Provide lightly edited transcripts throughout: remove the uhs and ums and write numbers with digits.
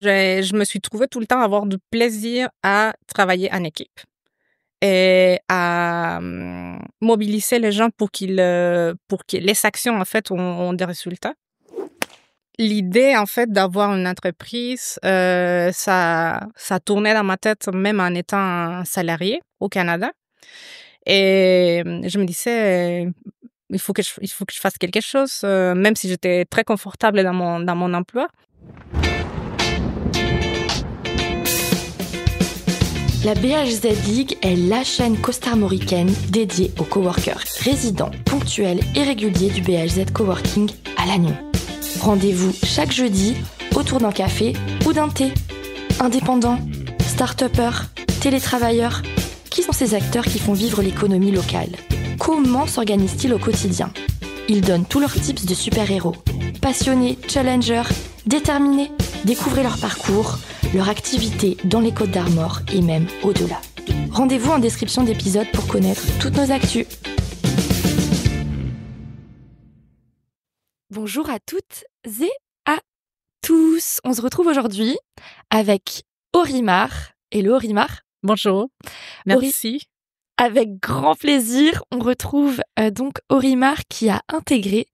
Je me suis trouvée tout le temps à avoir du plaisir à travailler en équipe et à mobiliser les gens pour que les actions, en fait, ont des résultats. L'idée, en fait, d'avoir une entreprise, ça tournait dans ma tête même en étant salariée au Canada. Et je me disais, il faut que je fasse quelque chose, même si j'étais très confortable dans mon emploi. La BHZ League est la chaîne costarmoricaine dédiée aux coworkers résidents, ponctuels et réguliers du BHZ Coworking à Lannion. Rendez-vous chaque jeudi autour d'un café ou d'un thé. Indépendants, start-upers, télétravailleurs, qui sont ces acteurs qui font vivre l'économie locale? Comment s'organisent-ils au quotidien? Ils donnent tous leurs tips de super-héros. Passionnés, challengers, déterminés, découvrez leur parcours, leur activité dans les Côtes-d'Armor et même au-delà. Rendez-vous en description d'épisode pour connaître toutes nos actus. Bonjour à toutes et à tous. On se retrouve aujourd'hui avec Orimar. Hello Orimar. Bonjour, merci. Avec grand plaisir, on retrouve donc Orimar qui a intégré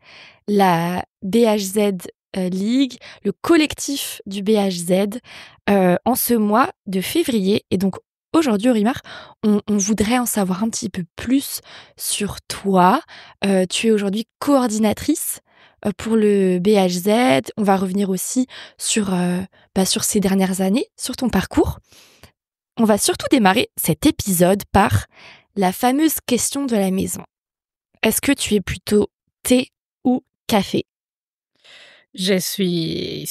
la BHZ League, le collectif du BHZ, en ce mois de février. Et donc aujourd'hui, Orimar, on voudrait en savoir un petit peu plus sur toi. Tu es aujourd'hui coordinatrice pour le BHZ. On va revenir aussi sur ces dernières années, sur ton parcours. On va surtout démarrer cet épisode par la fameuse question de la maison. Est-ce que tu es plutôt thé ou café? Je suis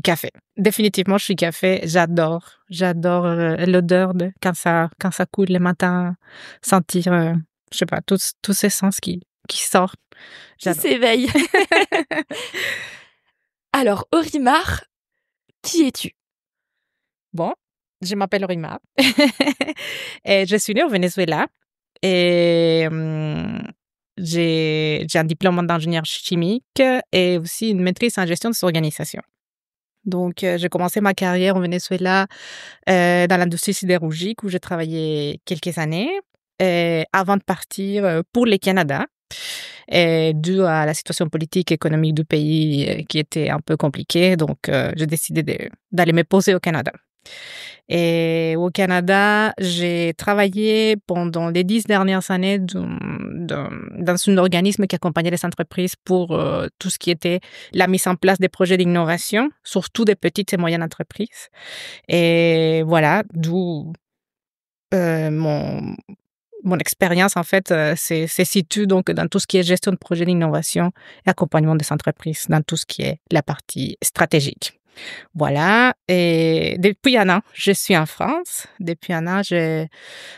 café. Définitivement, je suis café. J'adore l'odeur de quand ça coule le matin, sentir, je sais pas, tous ces sens qui sortent. Qui s'éveillent. Alors, Orimar, qui es-tu? Bon, je m'appelle Orimar. Et je suis née au Venezuela. Et j'ai un diplôme d'ingénieur chimique et aussi une maîtrise en gestion des organisations. Donc, j'ai commencé ma carrière au Venezuela dans l'industrie sidérurgique où j'ai travaillé quelques années avant de partir pour le Canada. Et dû à la situation politique et économique du pays qui était un peu compliquée, donc j'ai décidé d'aller me poser au Canada. Et au Canada, j'ai travaillé pendant les 10 dernières années dans un organisme qui accompagnait les entreprises pour tout ce qui était la mise en place des projets d'innovation, surtout des petites et moyennes entreprises. Et voilà, d'où mon expérience, en fait, se situe donc dans tout ce qui est gestion de projets d'innovation et accompagnement des entreprises, dans tout ce qui est la partie stratégique. Voilà. Et depuis un an, je suis en France. Depuis un an,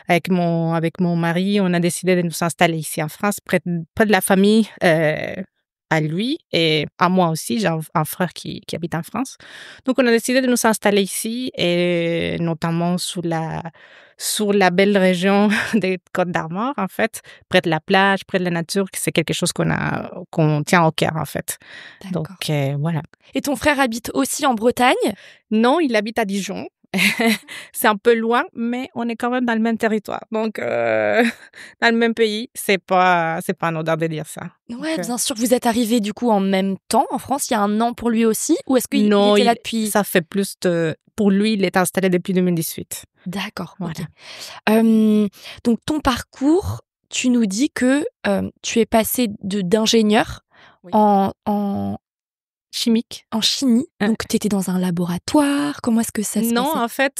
avec mon mari, on a décidé de nous installer ici en France, près de la famille, à lui et à moi aussi. J'ai un frère qui habite en France. Donc, on a décidé de nous installer ici et notamment sur la belle région des Côtes-d'Armor, en fait, près de la plage, près de la nature, c'est quelque chose qu'on tient au cœur, en fait. D'accord. Donc, voilà. Et ton frère habite aussi en Bretagne? Non, il habite à Dijon. C'est un peu loin, mais on est quand même dans le même territoire. Donc, dans le même pays, c'est pas anodin de dire ça. Ouais, Donc, bien sûr. Vous êtes arrivés du coup en même temps en France, il y a un an pour lui aussi? Ou est-ce qu'il non, était là depuis? ça fait plus de... Pour lui, il est installé depuis 2018. D'accord, Voilà. Ok. Donc, ton parcours, tu nous dis que tu es passé d'ingénieur Oui. en Chimique. en chimie. Donc, tu étais dans un laboratoire. Comment est-ce que ça se Non, passait? en fait,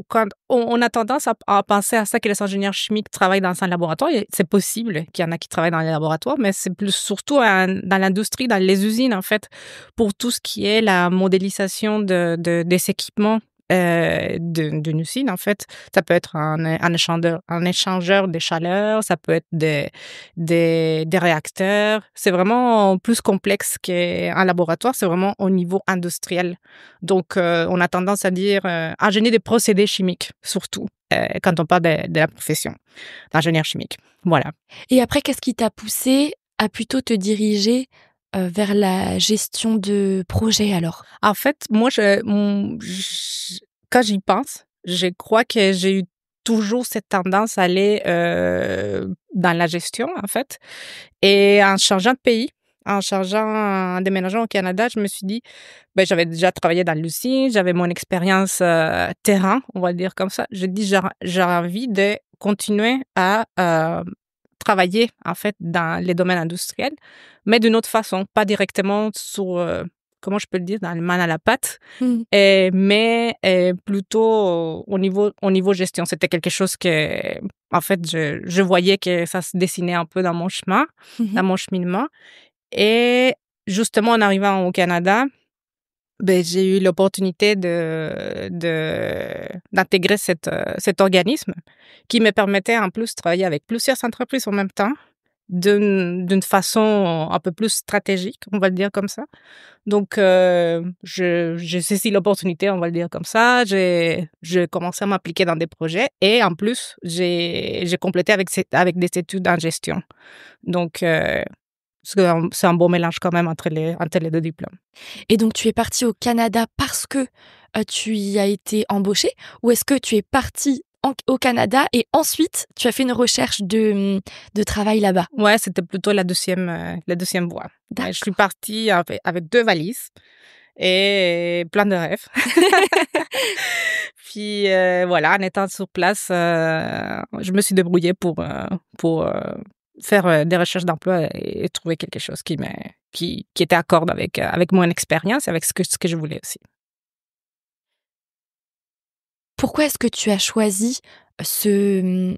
quand on a tendance à penser à ça que les ingénieurs chimiques travaillent dans un laboratoire. C'est possible qu'il y en a qui travaillent dans les laboratoires, mais c'est plus surtout dans l'industrie, dans les usines, en fait, pour tout ce qui est la modélisation des équipements d'une usine, en fait. Ça peut être un échangeur de chaleur, ça peut être des réacteurs. C'est vraiment plus complexe qu'un laboratoire, c'est vraiment au niveau industriel. Donc, on a tendance à dire ingénieur des procédés chimiques, surtout, quand on parle de la profession d'ingénieur chimique. Voilà. Et après, qu'est-ce qui t'a poussé à plutôt te diriger vers la gestion de projet alors? En fait, moi, quand j'y pense, je crois que j'ai eu toujours cette tendance à aller dans la gestion, en fait. Et en changeant de pays, en déménageant au Canada, je me suis dit, ben, j'avais déjà travaillé dans l'usine, j'avais mon expérience terrain, on va dire comme ça. J'ai dit, j'ai envie de continuer à travailler, en fait, dans les domaines industriels, mais d'une autre façon, pas directement sur, comment je peux le dire, dans le main à la pâte, Mmh. mais plutôt au niveau gestion. C'était quelque chose que, en fait, je voyais que ça se dessinait un peu dans mon chemin, Mmh. dans mon cheminement. Et justement, en arrivant au Canada, ben, j'ai eu l'opportunité d'intégrer cet organisme qui me permettait en plus de travailler avec plusieurs entreprises en même temps, d'une façon un peu plus stratégique, on va le dire comme ça. Donc, j'ai saisi l'opportunité, on va le dire comme ça. J'ai commencé à m'appliquer dans des projets et en plus, j'ai complété avec des études en gestion. Donc, c'est un bon mélange quand même entre les 2 diplômes. Et donc tu es partie au Canada parce que, tu y as été embauchée? Ou est-ce que tu es partie au Canada et ensuite tu as fait une recherche de travail là-bas? Ouais, c'était plutôt la deuxième voie. Ouais, je suis D'accord. partie avec 2 valises et plein de rêves. Puis, voilà, en étant sur place, je me suis débrouillée pour faire, des recherches d'emploi et trouver quelque chose qui était accorde avec mon expérience et avec ce que je voulais aussi. Pourquoi est-ce que tu as choisi ce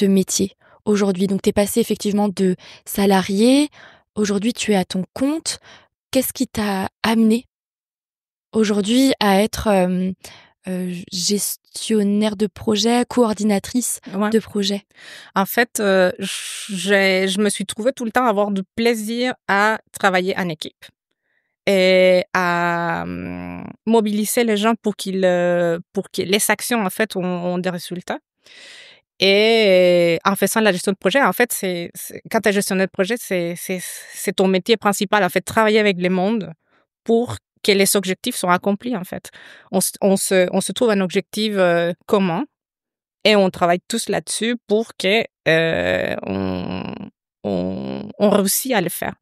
métier aujourd'hui? Donc tu es passée effectivement de salarié, aujourd'hui tu es à ton compte. Qu'est-ce qui t'a amené aujourd'hui à être, gestionnaire de projet, coordinatrice Ouais. de projet? En fait, je me suis trouvée tout le temps à avoir du plaisir à travailler en équipe et à, mobiliser les gens pour que les actions, en fait, ont des résultats. Et en faisant la gestion de projet, en fait, c'est quand tu es gestionnaire de projet, c'est ton métier principal, en fait, travailler avec le monde pour que les objectifs soient accomplis, en fait. On se trouve un objectif, commun et on travaille tous là-dessus pour que, on réussit à le faire.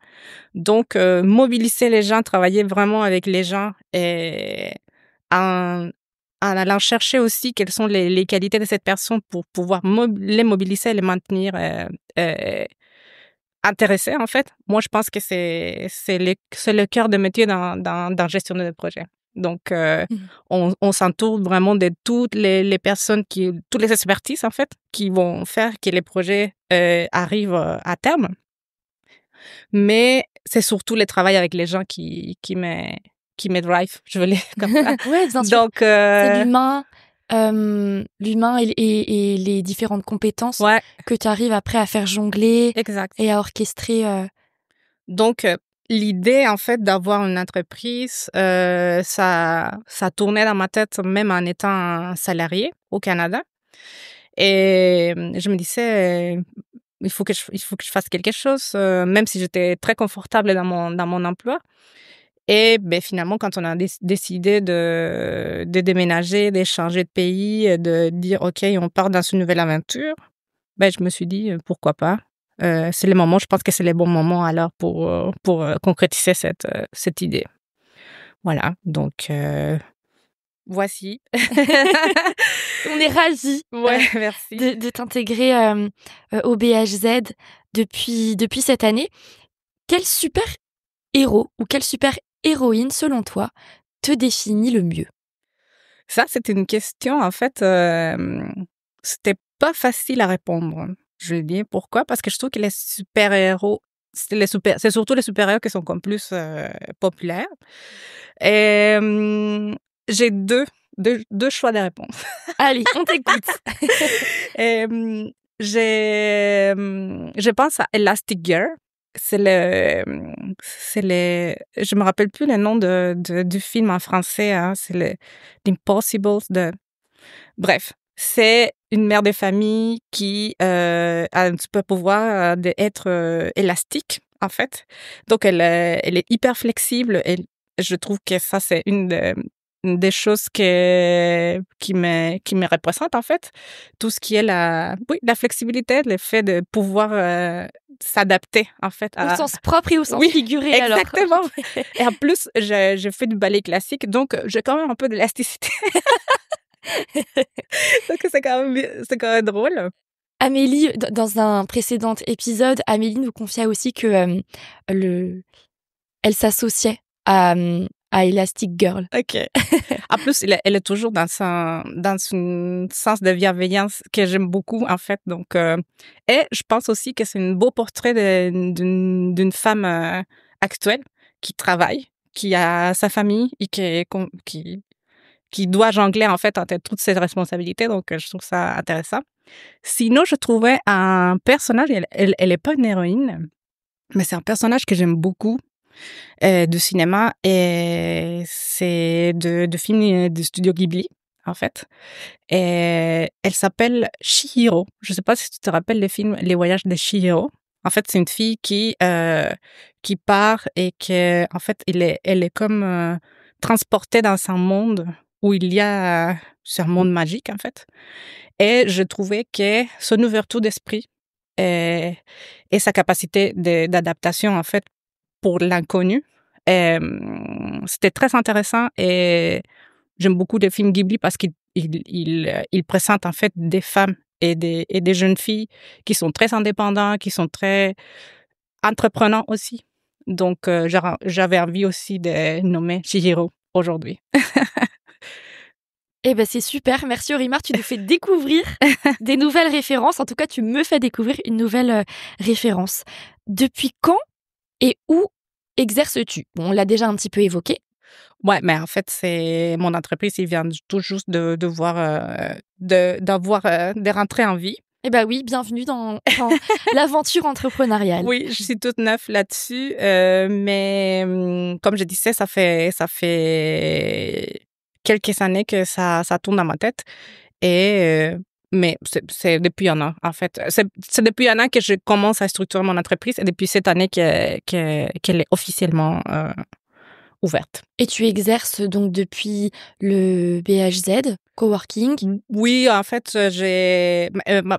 Donc, mobiliser les gens, travailler vraiment avec les gens et en en allant chercher aussi quelles sont les qualités de cette personne pour pouvoir les mobiliser et les maintenir, intéressés, en fait. Moi, je pense que c'est le cœur de métier dans gestionnaire de projet. Donc, Mmh. on s'entoure vraiment de toutes les personnes toutes les expertises, en fait, qui vont faire que les projets, arrivent, à terme. Mais c'est surtout le travail avec les gens qui me drive, je veux le dire comme ça. Ouais, bien sûr. Donc, C'est l'humain et les différentes compétences ouais, que tu arrives après à faire jongler exact. et à orchestrer, Donc, l'idée, en fait, d'avoir une entreprise, ça tournait dans ma tête même en étant salariée au Canada et je me disais, il faut que je fasse quelque chose, même si j'étais très confortable dans mon emploi. Et beh, finalement, quand on a décidé de déménager, de changer de pays, de dire: «OK, on part dans une nouvelle aventure», ben, je me suis dit: «Pourquoi pas?» C'est le moment, je pense que c'est le bon moment alors pour concrétiser cette idée. Voilà, donc voici. On est ravis, Ouais, merci. de t'intégrer, au BHZ depuis cette année. Quel super héros ou quelle super héroïne, selon toi, te définit le mieux? Ça, c'est une question, en fait, c'était pas facile à répondre. Je vais dire pourquoi? Parce que je trouve que les super-héros, c'est surtout les super-héros qui sont comme plus, populaires. J'ai deux choix de réponse. Allez, on t'écoute. Je pense à Elastic Girl. Je me rappelle plus le nom du film en français, hein. C'est l'Impossible bref. C'est une mère de famille qui, a un super pouvoir, d'être, élastique en fait. Donc, elle est hyper flexible et je trouve que ça, c'est une des choses qui me représente, en fait. Tout ce qui est la flexibilité, le fait de pouvoir s'adapter, en fait. Au sens propre et au sens Oui, figuré, alors. exactement. Et en plus, je fais du ballet classique, donc j'ai quand même un peu d'élasticité. Donc, c'est quand même drôle. Amélie, dans un précédent épisode, Amélie nous confiait aussi que elle s'associait à Elastic Girl. OK. En plus, elle est toujours dans un sens de bienveillance que j'aime beaucoup, en fait. Donc, et je pense aussi que c'est un beau portrait d'une femme actuelle qui travaille, qui a sa famille et qui doit jongler, en fait, entre toutes ses responsabilités. Donc, je trouve ça intéressant. Sinon, je trouvais un personnage, elle est pas une héroïne, mais c'est un personnage que j'aime beaucoup de cinéma et c'est de films de studio Ghibli, en fait. Et elle s'appelle Chihiro. Je sais pas si tu te rappelles le film Les Voyages de Chihiro. En fait, c'est une fille qui part et que, en fait, elle est comme transportée dans un monde où il y a, c'est un monde magique, en fait. Et je trouvais que son ouverture d'esprit et sa capacité d'adaptation, en fait, pour l'inconnu, c'était très intéressant et j'aime beaucoup les films Ghibli parce qu'ils présentent, en fait, des femmes et des jeunes filles qui sont très indépendantes, qui sont très entreprenants aussi. Donc, j'avais envie aussi de nommer Chihiro aujourd'hui. Eh ben, c'est super. Merci, Orimar. Tu nous fais découvrir des nouvelles références. En tout cas, tu me fais découvrir une nouvelle référence. Depuis quand et où exerces-tu? Bon, on l'a déjà un petit peu évoqué. Ouais, mais en fait, c'est mon entreprise, il vient tout juste de voir, d'avoir des rentrées en vie. Eh ben oui, bienvenue dans l'aventure entrepreneuriale. Oui, je suis toute neuve là-dessus, mais comme je disais, ça fait quelques années que ça tourne dans ma tête et mais c'est depuis un an, en fait. C'est depuis un an que je commence à structurer mon entreprise et depuis cette année qu'elle est officiellement ouverte. Et tu exerces donc depuis le BHZ, coworking? Oui, en fait,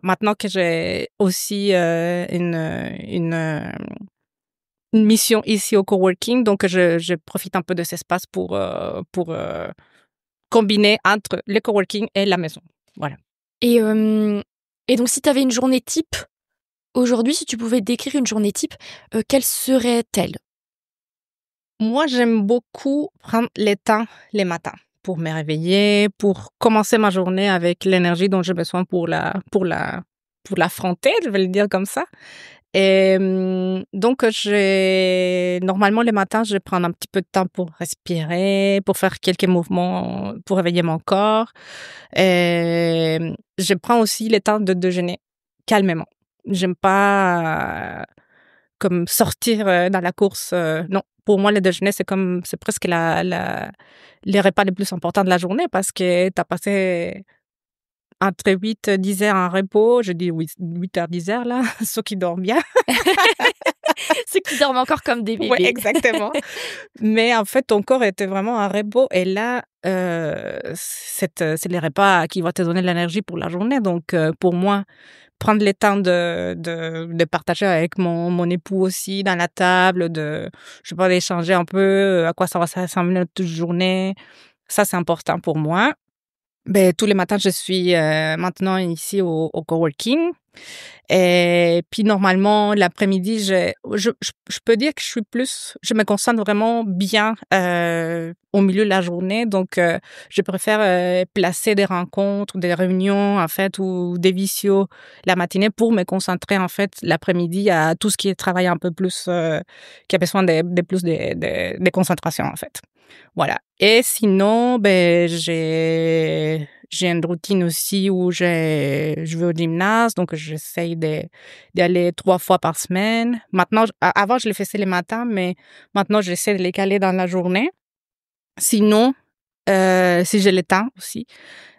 maintenant que j'ai aussi une mission ici au coworking, donc je profite un peu de cet espace pour combiner entre le coworking et la maison. Voilà. Et, et donc, si tu avais une journée type aujourd'hui, si tu pouvais décrire une journée type, quelle serait-elle? Moi, j'aime beaucoup prendre le temps les matins pour me réveiller, pour commencer ma journée avec l'énergie dont j'ai besoin pour l'affronter, je vais le dire comme ça. Et donc, normalement, le matin, je vais prendre un petit peu de temps pour respirer, pour faire quelques mouvements, pour réveiller mon corps. Et je prends aussi le temps de déjeuner calmement. J'aime pas comme sortir dans la course. Non, pour moi, le déjeuner, c'est presque les repas les plus importants de la journée parce que tu as passé entre 8 et 10 heures en repos. Je dis oui, 8 heures, 10 heures, là, ceux qui dorment bien. Ceux qui dorment encore comme des bébés. Oui, exactement. Mais en fait, ton corps était vraiment en repos. Et là, c'est les repas qui vont te donner de l'énergie pour la journée. Donc, pour moi, prendre le temps de partager avec mon époux aussi dans la table, je sais pas, d'échanger un peu à quoi ça va ressembler notre journée. Ça, c'est important pour moi. Ben, tous les matins, je suis maintenant ici au coworking. Et puis normalement, l'après-midi, je peux dire que je me concentre vraiment bien au milieu de la journée. Donc, je préfère placer des rencontres, des réunions, en fait, ou des visios la matinée pour me concentrer, en fait, l'après-midi à tout ce qui est travail un peu plus, qui a besoin de plus de concentration, en fait. Voilà. Et sinon, ben, j'ai une routine aussi où je vais au gymnase, donc j'essaye d'y aller 3 fois par semaine. Maintenant, avant, je le faisais les matins, mais maintenant, j'essaie de les caler dans la journée. Sinon, si j'ai le temps aussi,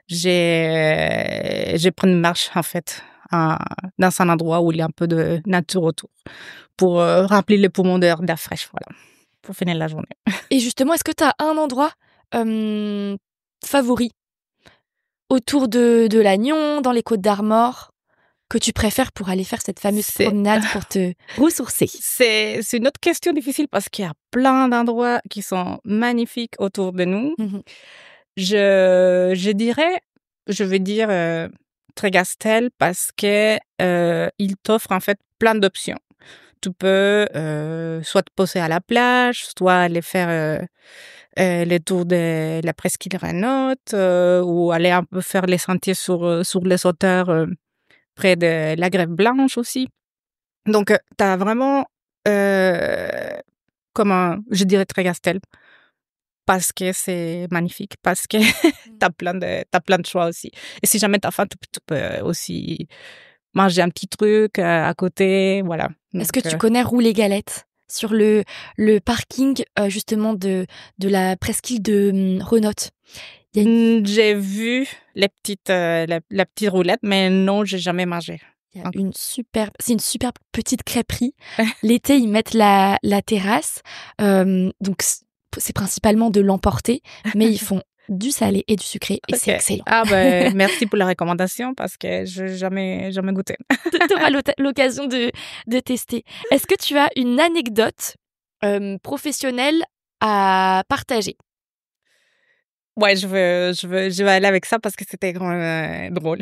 je prends une marche, en fait, dans un endroit où il y a un peu de nature autour pour remplir les poumons d'air fraîche, voilà, pour finir la journée. Et justement, est-ce que tu as un endroit favori autour de Lannion, dans les Côtes d'Armor, que tu préfères pour aller faire cette fameuse promenade pour te ressourcer? C'est une autre question difficile parce qu'il y a plein d'endroits qui sont magnifiques autour de nous. Je dirais, je vais dire Trégastel parce que il t'offre en fait plein d'options. Tu peux soit te poser à la plage, soit aller faire les tours de la presqu'île Ranotte ou aller un peu faire les sentiers sur les hauteurs près de la Grève Blanche aussi. Donc, tu as vraiment, je dirais Trégastel, parce que c'est magnifique, parce que t'as plein de choix aussi. Et si jamais t'as faim, tu peux aussi manger un petit truc à côté, voilà. Est-ce que tu connais Roux-les-Galettes sur le parking justement de la presqu'île de Renotte? J'ai vu les petites la petite roulette, mais non, j'ai jamais mangé. Il y a c'est une superbe petite crêperie. L'été, ils mettent la terrasse, donc c'est principalement de l'emporter, mais ils font du salé et du sucré et c'est excellent. Ah ben merci pour la recommandation parce que je jamais goûté. Tu auras l'occasion de tester. Est-ce que tu as une anecdote professionnelle à partager? Ouais, je vais aller avec ça parce que c'était drôle.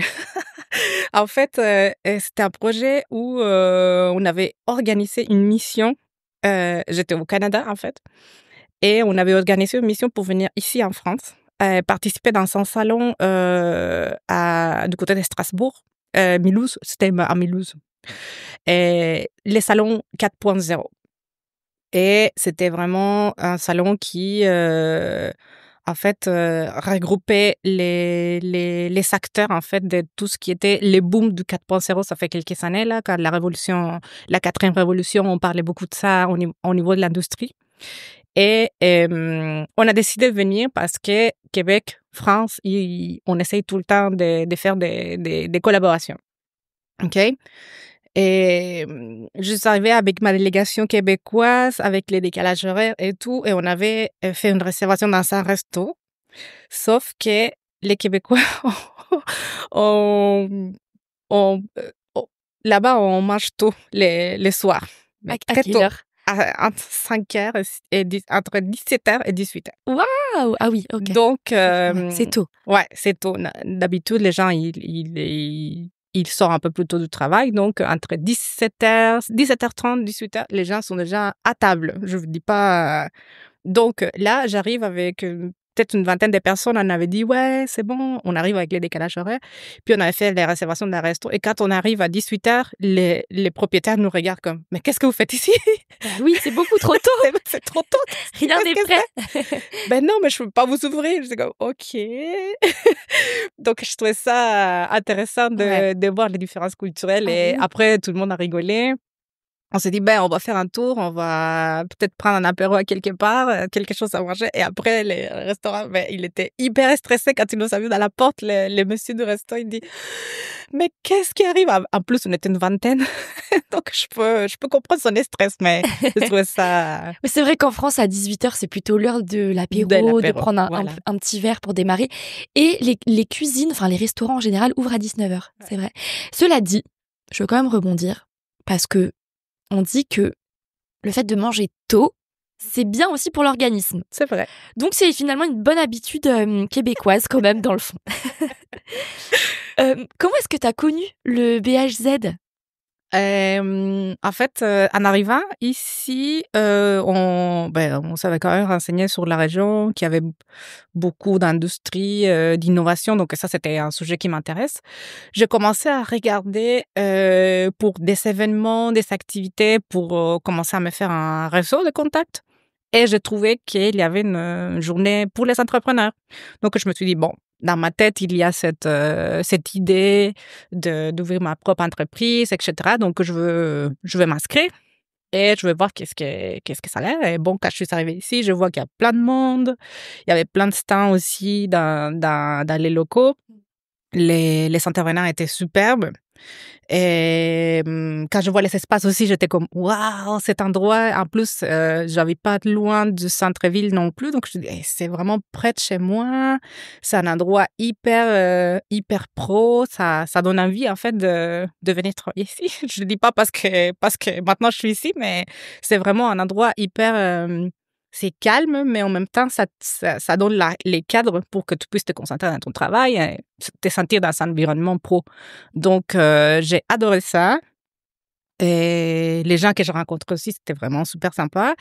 En fait, c'était un projet où on avait organisé une mission. J'étais au Canada, en fait, et on avait organisé une mission pour venir ici en France, participer dans un salon du côté de Strasbourg, Mulhouse, c'était à Mulhouse. Et les salons 4.0. Et c'était vraiment un salon qui en fait, regrouper les acteurs, en fait, de tout ce qui était les booms du 4.0. Ça fait quelques années, là, quand la quatrième révolution, on parlait beaucoup de ça au niveau de l'industrie. Et on a décidé de venir parce que Québec, France, on essaye tout le temps de faire des collaborations. OK? Et je suis arrivée avec ma délégation québécoise, avec les décalages horaires et tout, et on avait fait une réservation dans un resto. Sauf que les Québécois, on, là-bas, on mange tôt les soirs. À quelle heure? Entre 5h entre 17h et 18h. Waouh! Ah oui, ok. Donc, c'est tôt. Ouais, c'est tôt. D'habitude, les gens, ils sortent un peu plus tôt du travail. Donc, entre 17h30, 18h, les gens sont déjà à table. Je vous dis pas. Donc, là, j'arrive avec peut-être une vingtaine de personnes. On avait dit, ouais, c'est bon. On arrive avec les décalages horaires. Puis, on avait fait les réservations de la resto. Et quand on arrive à 18h, les propriétaires nous regardent comme, mais qu'est-ce que vous faites ici? Oui, c'est beaucoup trop tôt. C'est trop tôt. Rien n'est prêt. Ben non, mais je peux pas vous ouvrir. Je suis comme, OK. Donc, je trouvais ça intéressant de voir les différences culturelles. Et après, tout le monde a rigolé. On s'est dit, ben, on va faire un tour, on va peut-être prendre un apéro à quelque part, quelque chose à manger. Et après, le restaurant, ben, il était hyper stressé quand il nous a vu dans la porte, le monsieur du resto, il dit, mais qu'est-ce qui arrive? En plus, on était une vingtaine. Donc, je peux comprendre son stress, mais je trouvais ça... Mais c'est vrai qu'en France, à 18h, c'est plutôt l'heure de l'apéro, de prendre un petit verre pour démarrer. Et les cuisines, enfin, les restaurants en général, ouvrent à 19h. C'est vrai. Cela dit, je veux quand même rebondir parce que on dit que le fait de manger tôt, c'est bien aussi pour l'organisme. C'est vrai. Donc, c'est finalement une bonne habitude québécoise quand même, dans le fond. Comment est-ce que tu as connu le BHZ? En fait, en arrivant ici, on s'avait quand même renseigné sur la région, qu'il y avait beaucoup d'industries, d'innovation. Donc ça, c'était un sujet qui m'intéresse. J'ai commencé à regarder pour des événements, des activités, pour commencer à me faire un réseau de contacts. Et j'ai trouvé qu'il y avait une journée pour les entrepreneurs. Donc je me suis dit, bon, dans ma tête, il y a cette idée d'ouvrir ma propre entreprise, etc. Donc, je vais m'inscrire et je vais voir qu'est-ce que ça a l'air. Et bon, quand je suis arrivée ici, je vois qu'il y a plein de monde. Il y avait plein de stands aussi dans les locaux. Les intervenants étaient superbes. Et quand je vois les espaces aussi, j'étais comme waouh, cet endroit. En plus, j'avais pas loin du centre-ville non plus, donc je dis c'est vraiment près de chez moi. C'est un endroit hyper pro. Ça donne envie en fait de venir travailler ici. Je le dis pas parce que maintenant je suis ici, mais c'est vraiment un endroit hyper c'est calme, mais en même temps, ça donne les cadres pour que tu puisses te concentrer dans ton travail et te sentir dans un environnement pro. Donc, j'ai adoré ça. Et les gens que j'ai rencontrés aussi, c'était vraiment super sympa.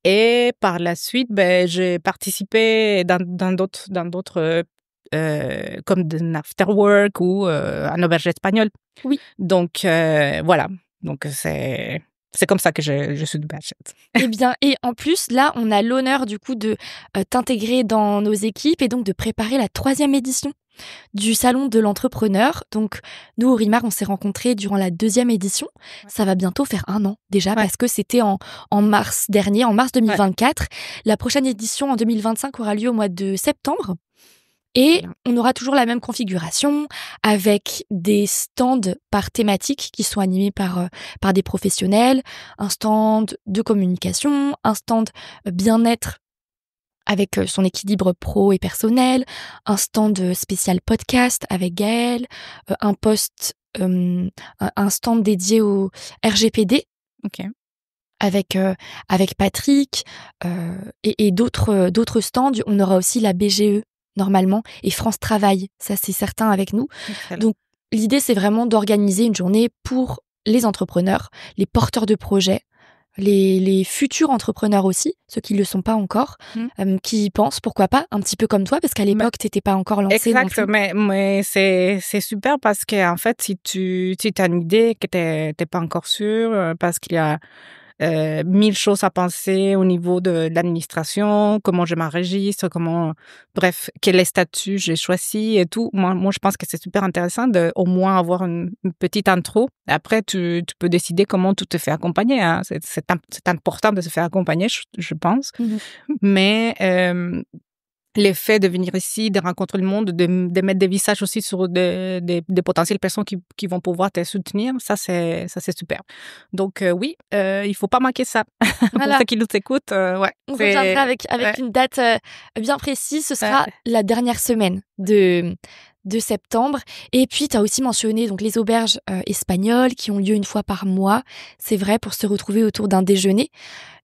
Et par la suite, j'ai participé dans d'autres comme un afterwork ou un auberge espagnol. Oui. Donc, voilà. Donc, c'est comme ça que je suis de Badged. Eh bien, et en plus, là, on a l'honneur du coup de t'intégrer dans nos équipes et donc de préparer la 3e édition du Salon de l'Entrepreneur. Donc, nous, Aurimar, on s'est rencontrés durant la 2e édition. Ouais. Ça va bientôt faire 1 an déjà, parce que c'était en mars dernier, en mars 2024. Ouais. La prochaine édition en 2025 aura lieu au mois de septembre. Et on aura toujours la même configuration avec des stands par thématique qui sont animés par des professionnels, un stand de communication, un stand bien-être avec son équilibre pro et personnel, un stand spécial podcast avec Gaëlle, un stand dédié au RGPD. Ok. Avec Patrick et d'autres stands. On aura aussi la BGE normalement, et France Travail, ça c'est certain avec nous. Excellent. Donc l'idée c'est vraiment d'organiser une journée pour les entrepreneurs, les porteurs de projets, les futurs entrepreneurs aussi, ceux qui ne le sont pas encore, qui pensent pourquoi pas, un petit peu comme toi, parce qu'à l'époque tu n'étais pas encore lancée. Exact, non plus. mais c'est super parce qu'en fait si tu as une idée que t'es pas encore sûr, parce qu'il y a 1000 choses à penser au niveau de l'administration, comment je m'enregistre, bref, quel statut j'ai choisi et tout. Moi, je pense que c'est super intéressant de au moins avoir une petite intro. Après, tu peux décider comment tu te fais accompagner. Hein. C'est important de se faire accompagner, je pense. Mm-hmm. Mais l'effet de venir ici, de rencontrer le monde, de mettre des visages aussi sur des potentielles personnes qui vont pouvoir te soutenir, ça c'est super. Donc oui, il faut pas manquer ça. Voilà. Pour ceux qui nous écoutent, ouais. On reviendra avec une date bien précise. Ce sera la dernière semaine de septembre. Et puis, tu as aussi mentionné donc les auberges espagnoles qui ont lieu 1 fois par mois. C'est vrai, pour se retrouver autour d'un déjeuner.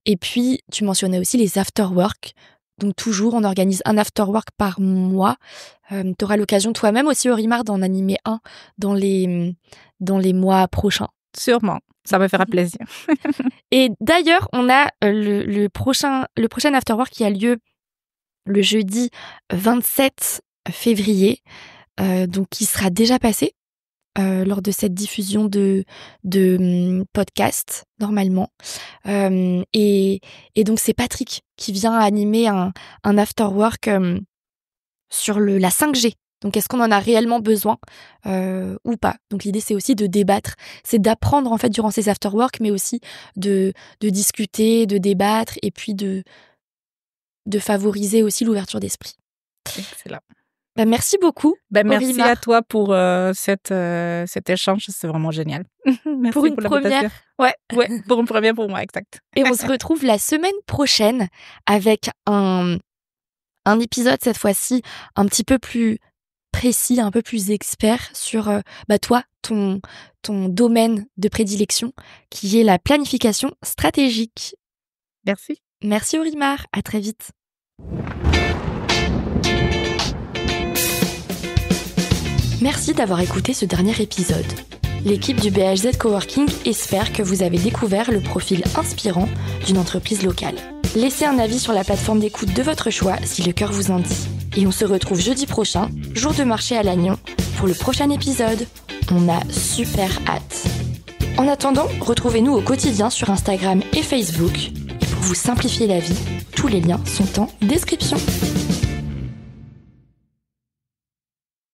Et puis, tu mentionnais aussi les after-work. Donc toujours, on organise un after-work par mois. Tu auras l'occasion toi-même aussi, Aurimar, d'en animer un dans les mois prochains. Sûrement, ça me fera plaisir. Et d'ailleurs, on a le prochain after-work qui a lieu le jeudi 27 février, donc qui sera déjà passé lors de cette diffusion de podcast, normalement. Et donc, c'est Patrick qui vient animer un after-work sur la 5G. Donc, est-ce qu'on en a réellement besoin ou pas? Donc, l'idée, c'est aussi de débattre. C'est d'apprendre, en fait, durant ces after-work, mais aussi de discuter, de débattre et puis de favoriser aussi l'ouverture d'esprit. Excellent. Merci beaucoup. Merci Aurimar. à toi pour cet échange, c'est vraiment génial. Merci pour une première. Ouais, pour une première pour moi, exact. Et on se retrouve la semaine prochaine avec un épisode cette fois-ci un petit peu plus précis, un peu plus expert sur toi, ton domaine de prédilection, qui est la planification stratégique. Merci. Merci Aurimar, à très vite. Merci d'avoir écouté ce dernier épisode. L'équipe du BHZ Coworking espère que vous avez découvert le profil inspirant d'une entreprise locale. Laissez un avis sur la plateforme d'écoute de votre choix si le cœur vous en dit. Et on se retrouve jeudi prochain, jour de marché à Lannion, pour le prochain épisode. On a super hâte. En attendant, retrouvez-nous au quotidien sur Instagram et Facebook. Et pour vous simplifier la vie, tous les liens sont en description.